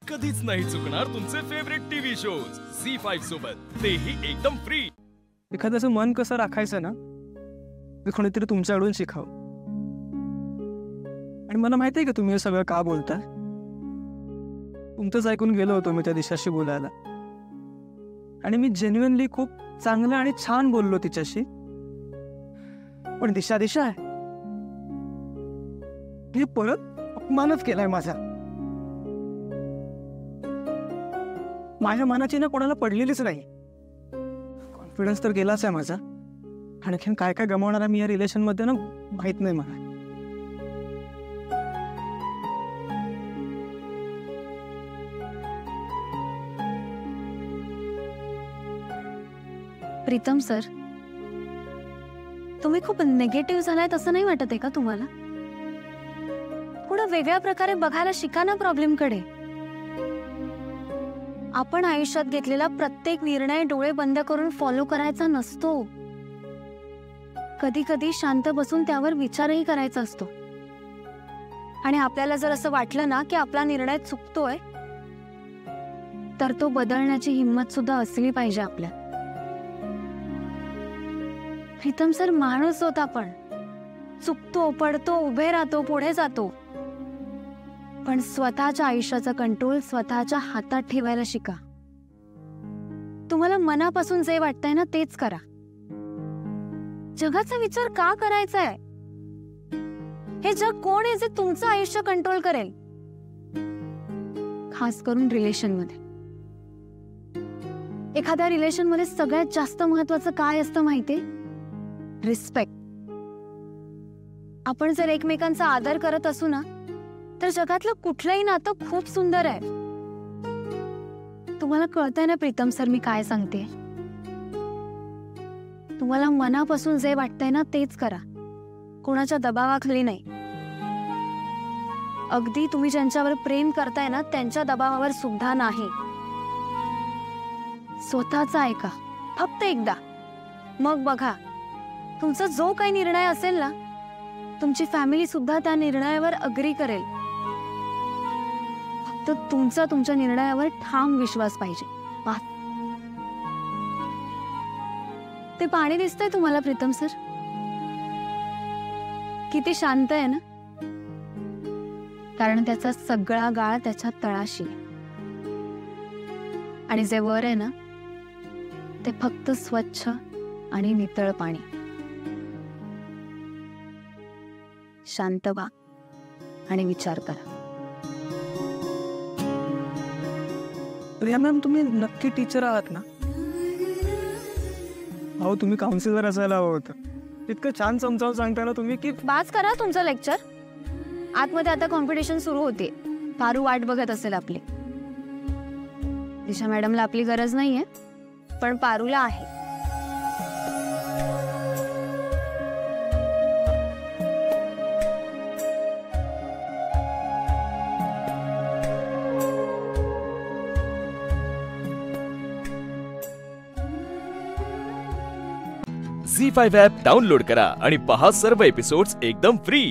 कधीच नाही चुकणार तुमचे फेवरेट टीव्ही शोज झी5 सोबत, तेही एकदम फ्री। एखाद्याचं मन कसं राखायचं ना, ते कोणीतरी तुमच्याकडून शिकावं। आणि मला माहिती आहे की तुम्ही हे सगळं का बोलताय। तुमचंच ऐकून गेलो होतो मी त्या दिशाशी बोलायला, आणि मी जेन्युइनली खूप चांगलं आणि छान बोललो तिच्याशी। पण दिशा दिशा आहे, हे परत अपमानच केलाय माझा। माझ्या मनाची ना कोणाला पडलेलीच नाही। कॉन्फिडन्स तर गेलाच आहे माझा। आणखीन काय काय गमावणार मी या रिलेशन मध्ये ना, माहित नाही मला। प्रीतम सर, तुम्ही खूप नेगेटिव्ह झालाय असं नाही वाटत आहे का तुम्हाला? थोडं वेगळ्या प्रकारे बघायला शिका ना प्रॉब्लेम कडे। आपण आयुष्यात घेतलेला प्रत्येक निर्णय डोळे बंद करून फॉलो करायचा नसतो। कधी कधी शांत बसून त्यावर विचारही करायचा असतो। आणि आपल्याला जर असं वाटलं ना की आपला निर्णय चुकतोय, तर तो बदलण्याची हिम्मत सुद्धा असली पाहिजे आपल्यात। प्रीतम सर, माणूस होता, आपण चुकतो, पडतो, उभे राहतो, पुढे जातो, पण स्वतःच्या आयुष्याचा कंट्रोल स्वतःच्या हातात ठेवायला शिका। तुम्हाला मनापासून जे वाटतंय ना तेच करा। जगाचा विचार का करायचा आहे? हे जग कोण आहे जे तुमचं आयुष्य कंट्रोल करेल? खास करून रिलेशन मध्ये। एखाद्या रिलेशन मध्ये सगळ्यात जास्त महत्वाचं काय असतं माहितीये? रिस्पेक्ट। आपण जर एकमेकांचा आदर करत असू ना, तर जगातलं कुठलंही नातं खूप सुंदर आहे। तुम्हाला कळतंय ना प्रीतम सर मी काय सांगते? तुम्हाला मनापासून जे वाटतंय ना तेच करा, कोणाच्या दबावाखाली नाही। अगदी तुम्ही ज्यांच्यावर प्रेम करताय ना त्यांच्या दबावावर सुद्धा नाही। स्वतःचा ऐका फक्त एकदा, मग बघा तुमचा जो काही निर्णय असेल ना, तुमची फॅमिली सुद्धा त्या निर्णयावर अग्री करेल। फक्त तुमचा तुमच्या निर्णयावर ठाम विश्वास पाहिजे। ते पाणी दिसतंय तुम्हाला प्रीतम सर? किती शांत आहे ना, कारण त्याचा सगळा गाळ त्याच्या तळाशी आहे। आणि जे वर आहे ना, ते फक्त स्वच्छ आणि नितळ पाणी। शांत व्हा आणि विचार करा। प्रिया मॅम, तुम्ही नक्की टीचर आहात ना? अहो, तुम्ही काउन्सिलर असायला हवं होतं। इतकं छान समजावून सांगता ना तुम्ही की बास करा तुमचं लेक्चर। आतमध्ये आता कॉम्पिटिशन सुरू होते। पारू वाट बघत असेल आपली। दिशा मॅडमला आपली गरज नाहीये, पण पारूला आहे। झी5 ॲप डाउनलोड करा आणि पहा सर्व एपिसोड्स एकदम फ्री।